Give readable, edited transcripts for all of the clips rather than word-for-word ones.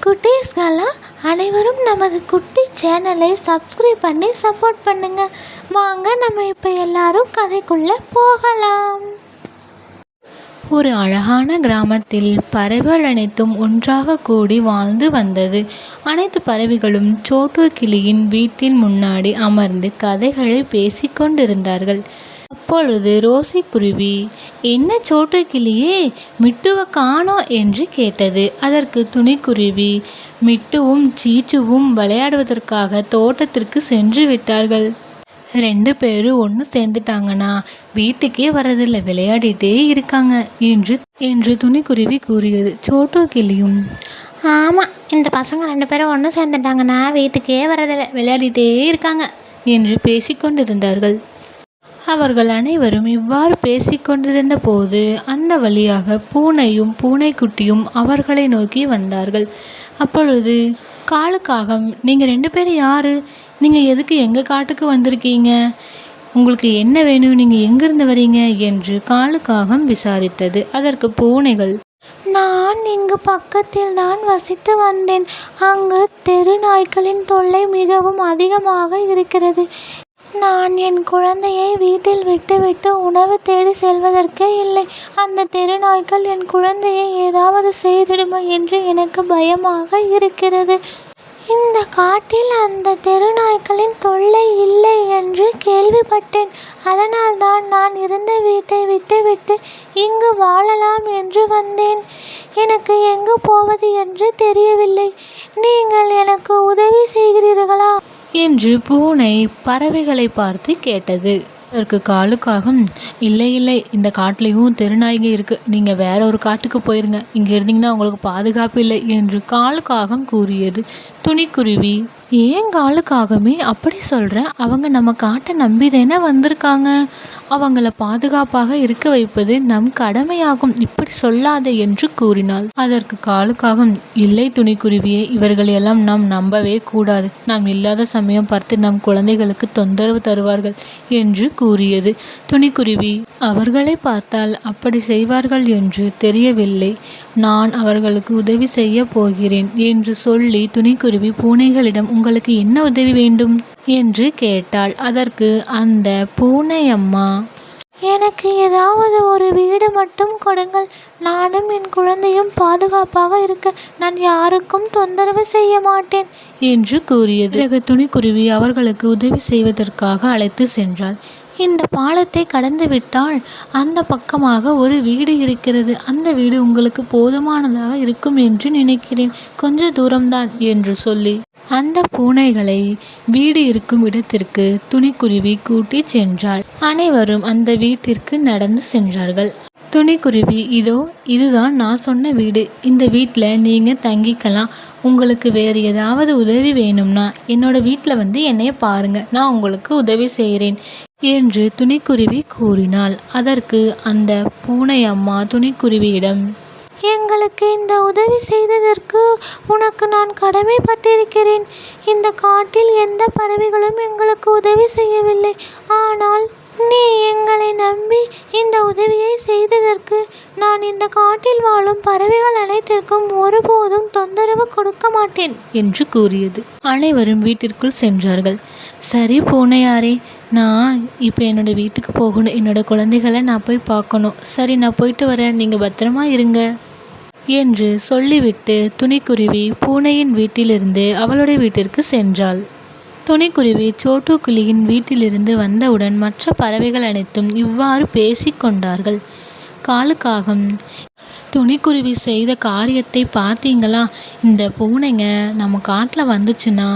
குட்டீஸ்கெல்லாம் அனைவரும் நமது குட்டி சேனலை சப்ஸ்கிரைப் பண்ணி சப்போர்ட் பண்ணுங்க. வாங்க நம்ம இப்போ எல்லாரும் கதைக்குள்ளே போகலாம். ஒரு அழகான கிராமத்தில் பறவைகள் அனைத்தும் ஒன்றாக கூடி வாழ்ந்து வந்தது. அனைத்து பறவைகளும் சோட்டு கிளியின் வீட்டின் முன்னாடி அமர்ந்து கதைகளை பேசிக்கொண்டிருந்தார்கள். அப்பொழுது ரோசி குருவி, என்ன சோட்டு கிளியே, மிட்டுவை காணோம் என்று கேட்டது. அதற்கு துணிக்குருவி, மிட்டுவும் சீச்சுவும் விளையாடுவதற்காக தோட்டத்திற்கு சென்று விட்டார்கள். 2 பேரும் ஒன்று சேர்ந்துட்டாங்கன்னா வீட்டுக்கே வரதில்லை, விளையாடிட்டே இருக்காங்க என்று துணிக்குருவி கூறியது. சோட்டு கிளியும், ஆமாம், இந்த பசங்க 2 பேரும் ஒன்று சேர்ந்துட்டாங்கன்னா வீட்டுக்கே வரதில்லை, விளையாடிட்டே இருக்காங்க என்று பேசிக்கொண்டிருந்தார்கள். அவர்கள் அனைவரும் இவ்வாறு பேசிக்கொண்டிருந்த போது அந்த வழியாக பூனையும் பூனைக்குட்டியும் அவர்களை நோக்கி வந்தார்கள். அப்பொழுது காலுக்காகம், நீங்கள் 2 பேரும் யாரு? நீங்கள் எதுக்கு எங்கள் காட்டுக்கு வந்திருக்கீங்க? உங்களுக்கு என்ன வேணும்? நீங்கள் எங்கிருந்து வரீங்க என்று காலுக்காகம் விசாரித்தது. அதற்கு பூனைகள், நான் இங்கு பக்கத்தில் தான் வசித்து வந்தேன். அங்கு தெரு நாய்க்களின் தொல்லை மிகவும் அதிகமாக இருக்கிறது. நான் என் குழந்தையை வீட்டில் விட்டுவிட்டு உணவு தேடி செல்வதற்கே இல்லை. அந்த தெரு நாய்க்கள் என் குழந்தையை ஏதாவது செய்திடுமோ என்று எனக்கு பயமாக இருக்கிறது. இந்த காட்டில் அந்த தெரு நாய்க்களின் தொல்லை இல்லை என்று கேள்விப்பட்டேன். அதனால் தான் நான் இருந்த வீட்டை விட்டுவிட்டு இங்கு வாழலாம் என்று வந்தேன். எனக்கு எங்கு போவது என்று தெரியவில்லை. நீங்கள் எனக்கு உதவி செய்கிறீர்களா என்று பூனை பறவைகளை பார்த்து கேட்டது. அதற்கு காலுக்காகம், இல்லை இல்லை, இந்த காட்டிலையும் தெருநாய்ங்க இருக்குது, நீங்கள் வேற ஒரு காட்டுக்கு போயிருங்க, இங்கே இருந்தீங்கன்னா உங்களுக்கு பாதுகாப்பு இல்லை என்று காலுக்காகம் கூறியது. துணிக்குருவி, ஏன் காலுக்காகமே அப்படி சொல்கிற? அவங்க நம்ம காட்டை நம்பி தானே வந்திருக்காங்க. அவங்கள பாதுகாப்பாக இருக்க வைப்பது நம் கடமையாகும், இப்படி சொல்லாதே என்று கூறினாள். அதற்கு காலுக்காகம், இல்லை துணிக்குருவியே, இவர்களையெல்லாம் நாம் நம்பவே கூடாது. நாம் இல்லாத சமயம் பார்த்து நம் குழந்தைகளுக்கு தொந்தரவு தருவார்கள் என்று கூறியது. துணிக்குருவி, அவர்களை பார்த்தால் அப்படி செய்வார்கள் என்று தெரியவில்லை. நான் அவர்களுக்கு உதவி செய்ய போகிறேன் என்று சொல்லி துணிக்குருவி பூனைகளிடம், உங்களுக்கு என்ன உதவி வேண்டும் என்று கேட்டாள். அதற்கு அந்த பூனை அம்மா, எனக்கு ஏதாவது ஒரு வீடு மட்டும் கொடுங்கள். நானும் என் குழந்தையும் பாதுகாப்பாக இருக்க நான் யாருக்கும் தொந்தரவு செய்ய மாட்டேன் என்று கூறியது. பிறகு துணிக்குருவி அவர்களுக்கு உதவி செய்வதற்காக அழைத்து சென்றாள். இந்த பாலத்தை கடந்து விட்டால் அந்த பக்கமாக ஒரு வீடு இருக்கிறது. அந்த வீடு உங்களுக்கு போதுமானதாக இருக்கும் என்று நினைக்கிறேன். கொஞ்ச தூரம்தான் என்று சொல்லி அந்த பூனைகளை வீடு இருக்கும் இடத்திற்கு துணிக்குருவி கூட்டி சென்றாள். அனைவரும் அந்த வீட்டிற்கு நடந்து சென்றார்கள். துணிக்குருவி, இதுதான் நான் சொன்ன வீடு. இந்த வீட்டில் நீங்கள் தங்கிக்கலாம். உங்களுக்கு வேறு ஏதாவது உதவி வேணும்னா என்னோட வீட்டில் வந்து என்னைய பாருங்க, நான் உங்களுக்கு உதவி செய்கிறேன் என்று துணிக்குருவி கூறினாள். அதற்கு அந்த பூனை அம்மா துணிக்குருவியிடம், எங்களுக்கு இந்த உதவி செய்ததற்கு உனக்கு நான் கடமைப்பட்டிருக்கிறேன். இந்த காட்டில் எந்த பறவைகளும் எங்களுக்கு உதவி செய்யவில்லை. ஆனால் நீ எங்களை நம்பி இந்த உதவியை செய்ததற்கு நான் இந்த காட்டில் வாழும் பறவைகள் அனைத்திற்கும் ஒருபோதும் தொந்தரவு கொடுக்க மாட்டேன் என்று கூறியது. அனைவரும் வீட்டிற்குள் சென்றார்கள். சரி பூனையாரே, நான் இப்போ என்னோடய வீட்டுக்கு போகணும். என்னோடய குழந்தைகளை நான் போய் பார்க்கணும். சரி, நான் போயிட்டு வரேன், நீங்கள் பத்திரமா இருங்க என்று சொல்லிவிட்டு துணிக்குருவி பூனையின் வீட்டிலிருந்து அவளுடைய வீட்டிற்கு சென்றாள். துணிக்குருவி சோட்டு கிளியின் வீட்டிலிருந்து வந்தவுடன் மற்ற பறவைகள் அனைத்தும் இவ்வாறு பேசிக்கொண்டார்கள். காலுக்காகம், துணிக்குருவி செய்த காரியத்தை பார்த்தீங்களா? இந்த பூனைங்க நம்ம காட்டில் வந்துச்சுன்னா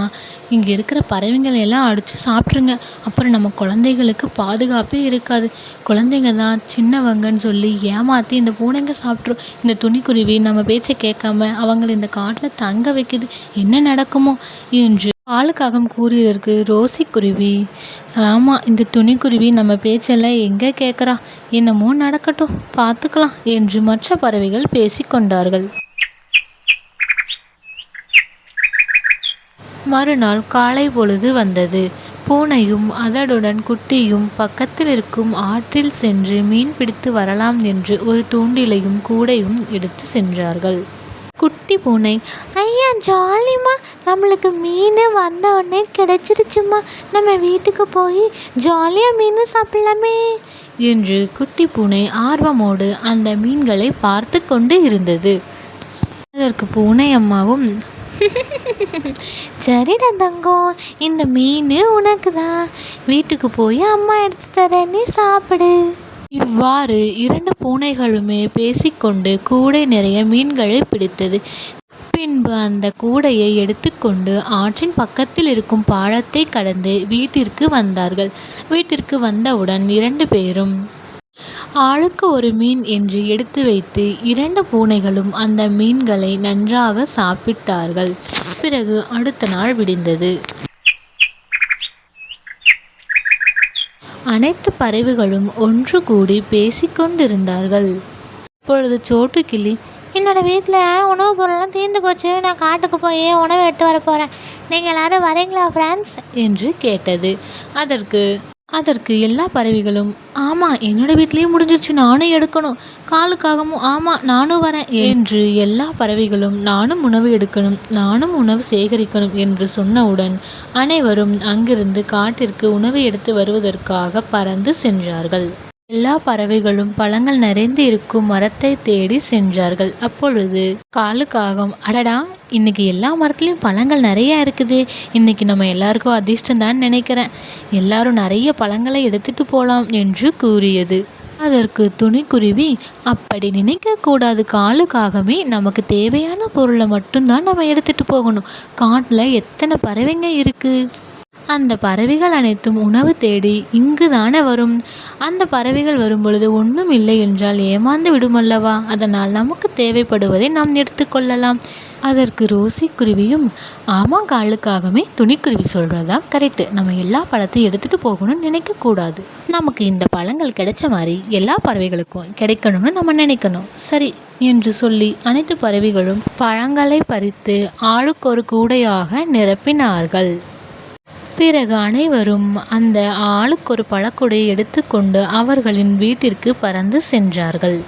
இங்கே இருக்கிற பறவைங்களை எல்லாம் அடித்து சாப்பிட்ருங்க. அப்புறம் நம்ம குழந்தைகளுக்கு பாதுகாப்பே இருக்காது. குழந்தைங்க தான் சின்னவங்கன்னு சொல்லி ஏமாற்றி இந்த பூனைங்க சாப்பிட்ரும். இந்த துணிக்குருவி நம்ம பேச்சை கேட்காம அவங்களை இந்த காட்டில் தங்க வைக்குது. என்ன நடக்குமோ என்று காலுக்காகம் கூறியதற்கு ரோசி குருவி, ஆமாம், இந்த துணிக்குருவி நம்ம பேச்செல்லாம் எங்கே கேட்குறா? என்னமோ நடக்கட்டும், பார்த்துக்கலாம் என்று மற்ற பறவைகள் பேசிக்கொண்டார்கள். மறுநாள் காலை பொழுது வந்தது. பூனையும் அதனுடன் குட்டியும் பக்கத்தில் இருக்கும் ஆற்றில் சென்று மீன் பிடித்து வரலாம் என்று ஒரு தூண்டிலையும் கூடையும் எடுத்து சென்றார்கள். குட்டி பூனை, ஐயா ஜாலிம்மா, நம்மளுக்கு மீன் வந்த உடனே கிடைச்சிருச்சுமா, நம்ம வீட்டுக்கு போய் ஜாலியாக மீன் சாப்பிடலாமே என்று குட்டி பூனை ஆர்வமோடு அந்த மீன்களை பார்த்து கொண்டு இருந்தது. அதற்கு பூனை அம்மாவும், சரிடா தங்கம், இந்த மீன் உனக்கு தான், வீட்டுக்கு போய் அம்மா எடுத்து தரேன், நீ சாப்பிடு. இவ்வாறு 2 பூனைகளுமே பேசிக்கொண்டு கூடை நிறைய மீன்களை பிடித்தது. பின்பு அந்த கூடையை எடுத்துக்கொண்டு ஆற்றின் பக்கத்தில் இருக்கும் பாலத்தை கடந்து வீட்டிற்கு வந்தார்கள். வீட்டிற்கு வந்தவுடன் 2 பேரும் ஆளுக்கு ஒரு மீன் என்று எடுத்து வைத்து 2 பூனைகளும் அந்த மீன்களை நன்றாக சாப்பிட்டார்கள். பிறகு அடுத்த நாள் விடிந்தது. அனைத்து பறவைகளும் ஒன்று கூடி பேசிக்கொண்டிருந்தார்கள். இப்பொழுது சோட்டு கிளி, என்னோட வீட்டில் உணவு பொருள்லாம் தீர்ந்து போச்சு, நான் காட்டுக்கு போய் உணவு எட்டு வர போகிறேன், நீங்கள் எல்லோரும் வரீங்களா ஃப்ரெண்ட்ஸ் என்று கேட்டது. அதற்கு எல்லா பறவைகளும், ஆமாம் என்னோட வீட்லேயும் முடிஞ்சிருச்சு, நானும் எடுக்கணும், காலுக்காகவும் ஆமாம் நானும் வரேன் என்று எல்லா பறவைகளும் நானும் உணவு எடுக்கணும், நானும் உணவு சேகரிக்கணும் என்று சொன்னவுடன் அனைவரும் அங்கிருந்து காட்டிற்கு உணவு எடுத்து வருவதற்காக பறந்து சென்றார்கள். எல்லா பறவைகளும் பழங்கள் நிறைந்து இருக்கும் மரத்தை தேடி சென்றார்கள். அப்பொழுது காலுக்காகம், அடடா, இன்னைக்கு எல்லா மரத்துலேயும் பழங்கள் நிறையா இருக்குது, இன்னைக்கு நம்ம எல்லாருக்கும் அதிர்ஷ்டம் தான் நினைக்கிறேன், எல்லாரும் நிறைய பழங்களை எடுத்துட்டு போகலாம் என்று கூறியது. அதற்கு துணிக்குருவி, அப்படி நினைக்கக்கூடாது காலுக்காகவே, நமக்கு தேவையான பொருளை மட்டும்தான் நம்ம எடுத்துட்டு போகணும், காட்டில் எத்தனை பறவைங்க இருக்குது, அந்த பறவைகள் அனைத்தும் உணவு தேடி இங்கு தானே வரும், அந்த பறவைகள் வரும்பொழுது ஒன்றும் இல்லை என்றால் ஏமாந்து விடுமல்லவா, அதனால் நமக்கு தேவைப்படுவதை நாம் எடுத்துக்கொள்ளலாம். அதற்கு ரோசி குருவியும், ஆமாம் காலுக்காகவே, துணிக்குருவி சொல்கிறதா கரெக்டு, நம்ம எல்லா பழத்தையும் எடுத்துகிட்டு போகணும்னு நினைக்கக்கூடாது, நமக்கு இந்த பழங்கள் கிடைச்ச மாதிரி எல்லா பறவைகளுக்கும் கிடைக்கணும்னு நம்ம நினைக்கணும், சரி என்று சொல்லி அனைத்து பறவைகளும் பழங்களை பறித்து ஆளுக்கு ஒரு கூடையாக நிரப்பினார்கள். பிறகு அனைவரும் அந்த ஆளுக்கு ஒரு பழக்கூடையை எடுத்துக்கொண்டு அவர்களின் வீட்டிற்கு பறந்து சென்றார்கள்.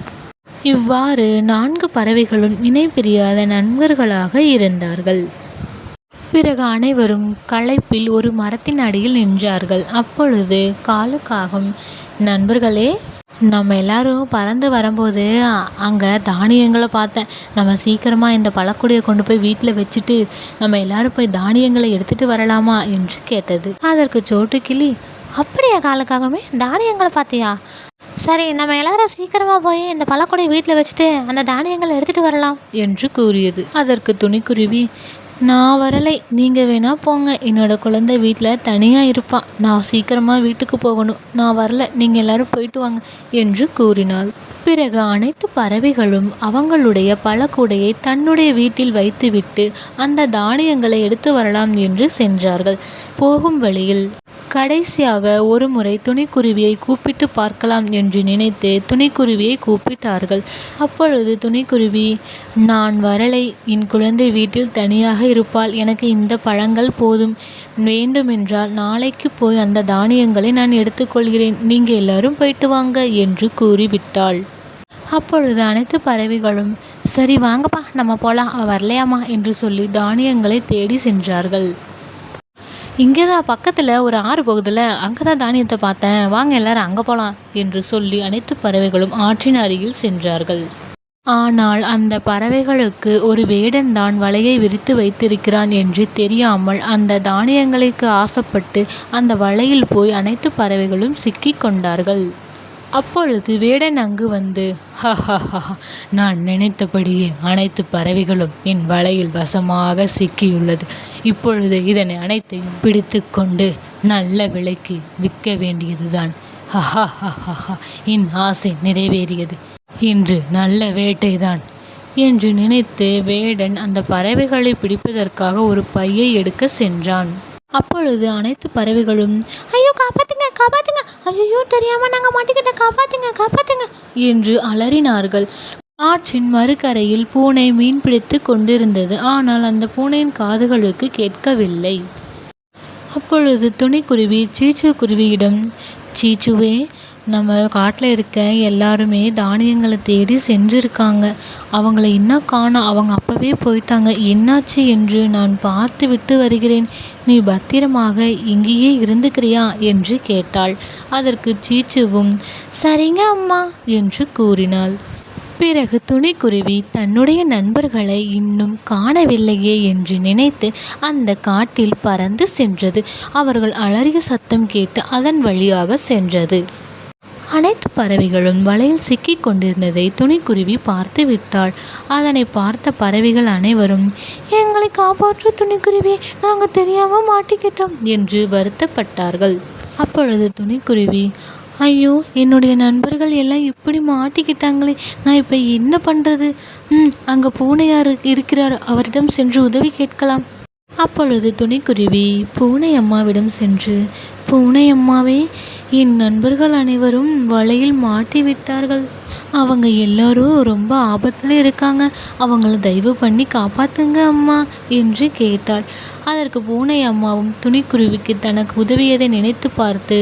இவ்வாறு 4 பறவைகளும் இணை பிரியாத நண்பர்களாக இருந்தார்கள். பிறகு அனைவரும் களைப்பில் ஒரு மரத்தின் அடியில் நின்றார்கள். அப்பொழுது காலுக்காகம், நண்பர்களே, நம்ம எல்லாரும் பறந்து வரும்போது அங்கே தானியங்களை பார்த்தேன், நம்ம சீக்கிரமாக இந்த பழக்கூடையை கொண்டு போய் வீட்டில் வச்சுட்டு நம்ம எல்லாரும் போய் தானியங்களை எடுத்துகிட்டு வரலாமா என்று கேட்டது. அதற்கு சோட்டுக்கிளி, அப்படியா காலுக்காகவே, தானியங்களை பார்த்தியா, சரி நம்ம எல்லாரும் சீக்கிரமாக போய் இந்த பழக்கூடையை வீட்டில் வச்சுட்டு அந்த தானியங்களை எடுத்துகிட்டு வரலாம் என்று கூறியது. அதற்கு துணிக்குருவி, நான் வரலை, நீங்கள் வேணால் போங்க, என்னோட குழந்தை வீட்டில் தனியாக இருப்பான், நான் சீக்கிரமாக வீட்டுக்கு போகணும், நான் வரல, நீங்கள் எல்லோரும் போயிட்டு வாங்க என்று கூறினாள். பிறகு அனைத்து பறவைகளும் அவங்களுடைய பழக்கூடையை தன்னுடைய வீட்டில் வைத்துவிட்டு அந்த தானியங்களை எடுத்து வரலாம் என்று சென்றார்கள். போகும் வழியில் கடைசியாக ஒரு முறை துணிக்குருவியை கூப்பிட்டு பார்க்கலாம் என்று நினைத்து துணிக்குருவியை கூப்பிட்டார்கள். அப்பொழுது துணிக்குருவி, நான் வரலை, என் குழந்தை வீட்டில் தனியாக இருப்பாள், எனக்கு இந்த பழங்கள் போதும், வேண்டுமென்றால் நாளைக்கு போய் அந்த தானியங்களை நான் எடுத்துக்கொள்கிறேன், நீங்கள் எல்லாரும் போயிட்டு வாங்க என்று கூறிவிட்டாள். அப்பொழுது அனைத்து பறவைகளும், சரி வாங்கப்பா நம்ம போகலாம், வரலையாமா என்று சொல்லி தானியங்களை தேடி சென்றார்கள். இங்கே தான் பக்கத்தில் ஒரு ஆறு போகுதில்ல, அங்கே தான் தானியத்தை பார்த்தேன், வாங்க எல்லாரும் அங்கே போகலாம் என்று சொல்லி அனைத்து பறவைகளும் ஆற்றின் அருகில் சென்றார்கள். ஆனால் அந்த பறவைகளுக்கு ஒரு வேடன் தான் வலையை விரித்து வைத்திருக்கிறான் என்று தெரியாமல் அந்த தானியங்களுக்கு ஆசைப்பட்டு அந்த வலையில் போய் அனைத்து பறவைகளும் சிக்கி கொண்டார்கள். அப்பொழுது வேடன் அங்கு வந்து, ஹஹஹா, நான் நினைத்தபடியே அனைத்து பறவைகளும் என் வலையில் வசமாக சிக்கியுள்ளது, இப்பொழுது இதனை அனைத்தையும் பிடித்து கொண்டு நல்ல விலைக்கு விற்க வேண்டியதுதான், ஹஹஹா, என் ஆசை நிறைவேறியது, இன்று நல்ல வேட்டைதான் என்று நினைத்து வேடன் அந்த பறவைகளை பிடிப்பதற்காக ஒரு பையை எடுக்க சென்றான். அப்பொழுது அனைத்து பறவைகளும், ஐயோ காப்பாத்துங்க காப்பாத்துங்க, ஐயோ தெரியாமல் நாங்கள் மாட்டிக்கிட்ட, காப்பாத்துங்க காப்பாத்துங்க என்று அலறினார்கள். ஆற்றின் மறுகரையில் பூனை மீன் பிடித்து கொண்டிருந்தது. ஆனால் அந்த பூனையின் காதுகளுக்கு கேட்கவில்லை. அப்பொழுது துணிக்குருவி சீச்சு குருவியிடம், சீச்சுவே, நம்ம காட்டில் இருக்க எல்லாருமே தானியங்களை தேடி சென்றிருக்காங்க. அவங்கள இன்னும் காணோம். அவங்க அப்போவே போயிட்டாங்க. என்னாச்சு என்று நான் பார்த்து விட்டு வருகிறேன். நீ பத்திரமாக இங்கேயே இருந்துக்கிறியா என்று கேட்டாள். அதற்கு சீச்சுவும் சரிங்க அம்மா என்று கூறினாள். பிறகு துணிக்குருவி தன்னுடைய நண்பர்களை இன்னும் காணவில்லையே என்று நினைத்து அந்த காட்டில் பறந்து சென்றது. அவர்கள் அலறிய சத்தம் கேட்டு அதன் வழியாக சென்றது. அனைத்து பறவைகளும் வலையில் சிக்கி கொண்டிருந்ததை துணிக்குருவி பார்த்து விட்டாள். அதனை பார்த்த பறவைகள் அனைவரும் எங்களை காப்பாற்று துணிக்குருவி, நாங்கள் தெரியாமல் மாட்டிக்கிட்டோம் என்று வருத்தப்பட்டார்கள். அப்பொழுது துணிக்குருவி ஐயோ, என்னுடைய நண்பர்கள் எல்லாம் இப்படி மாட்டிக்கிட்டாங்களே, நான் இப்போ என்ன பண்ணுறது? அங்கே பூனையார் இருக்கிறார், அவரிடம் சென்று உதவி கேட்கலாம். அப்பொழுது துணிக்குருவி பூனை அம்மாவிடம் சென்று பூனை அம்மாவே, என் நண்பர்கள் அனைவரும் வலையில் மாட்டிவிட்டார்கள். அவங்க எல்லாரும் ரொம்ப ஆபத்தில் இருக்காங்க. அவங்கள தயவு பண்ணி காப்பாற்றுங்க அம்மா என்று கேட்டாள். அதற்கு பூனை அம்மாவும் துணிக்குருவிக்கு தனக்கு உதவியதை நினைத்து பார்த்து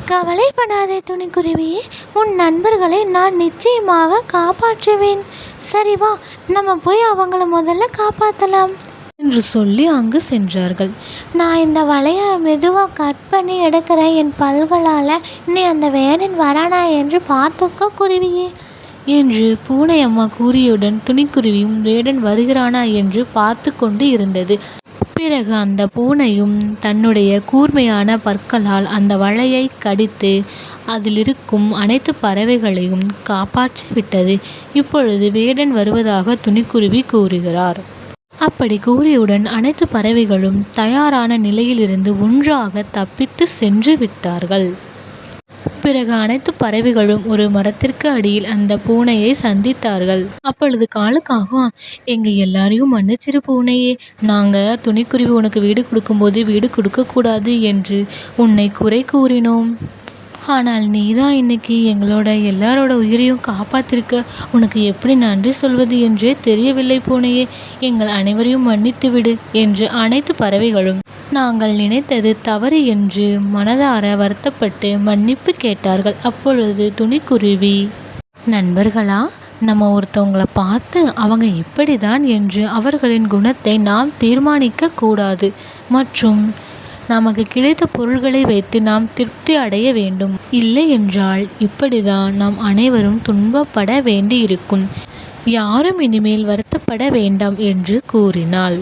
கவலைப்படாதே துணிக்குருவியே, உன் நண்பர்களை நான் நிச்சயமாக காப்பாற்றுவேன். சரி வா, நம்ம போய் அவங்கள முதல்ல காப்பாற்றலாம் என்று சொல்லி அங்கு சென்றார்கள். நான் இந்த வலையை மெதுவாக கட் பண்ணி எடுக்கிறேன் என் பல்களால். இன்னும் அந்த வேடன் வரானா என்று பார்த்துக்க குருவியே என்று பூனை அம்மா கூறியுடன் துணிக்குருவியும் வேடன் வருகிறானா என்று பார்த்து கொண்டு இருந்தது. பிறகு அந்த பூனையும் தன்னுடைய கூர்மையான பற்களால் அந்த வலையை கடித்து அதில் இருக்கும் அனைத்து பறவைகளையும் காப்பாற்றி விட்டது. இப்பொழுது வேடன் வருவதாக துணிக்குருவி கூறுகிறார். அப்படி கூறியவுடன் அனைத்து பறவைகளும் தயாரான நிலையிலிருந்து ஒன்றாக தப்பித்து சென்று விட்டார்கள். பிறகு அனைத்து பறவைகளும் ஒரு மரத்திற்கு அடியில் அந்த பூனையை சந்தித்தார்கள். அப்பொழுது காலுக்காக எங்கள் எல்லாரையும் மன்னிச்சிரு பூனையே, நாங்கள் துணிக்குருவி உனக்கு வீடு கொடுக்கும்போது வீடு கொடுக்கக்கூடாது என்று உன்னை குறை கூறினோம். ஆனால் நீதான் இன்னைக்கு எங்களோட எல்லாரோட உயிரையும் காப்பாற்றிருக்க. உனக்கு எப்படி நன்றி சொல்வது என்றே தெரியவில்லை பூனையே, எங்கள் அனைவரையும் மன்னித்து விடு என்று அனைத்து பறவைகளும் நாங்கள் நினைத்தது தவறு என்று மனதார வருத்தப்பட்டு மன்னிப்பு கேட்டார்கள். அப்பொழுது துணிக்குருவி நண்பர்களா, நம்ம ஒருத்தவங்களை பார்த்து அவங்க இப்படி தான் என்று அவர்களின் குணத்தை நாம் தீர்மானிக்க கூடாது மற்றும் நமக்கு கிடைத்த பொருள்களை வைத்து நாம் திருப்தி அடைய வேண்டும். இல்லை என்றால் இப்படிதான் நாம் அனைவரும் துன்பப்பட வேண்டி இருக்கும். யாரும் இனிமேல் வருத்தப்பட வேண்டாம் என்று கூறினாள்.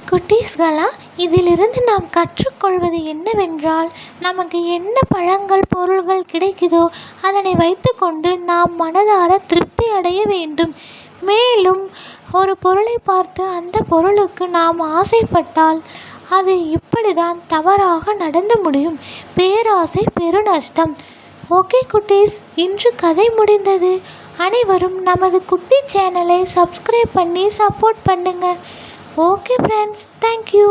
குட்டீஸ்களா, இதிலிருந்து நாம் கற்றுக்கொள்வது என்னவென்றால், நமக்கு என்ன பழங்கள் பொருள்கள் கிடைக்குதோ அதனை வைத்துக்கொண்டு நாம் மனதார திருப்தி அடைய வேண்டும். மேலும் ஒரு பொருளை பார்த்து அந்த பொருளுக்கு நாம் ஆசைப்பட்டால் அது இப்படிதான் தவறாக நடந்து முடியும். பேராசை பெருநஷ்டம். ஓகே குட்டீஸ், இன்று கதை முடிந்தது. அனைவரும் நமது குட்டி சேனலை சப்ஸ்கிரைப் பண்ணி சப்போர்ட் பண்ணுங்கள். Okay friends, thank you.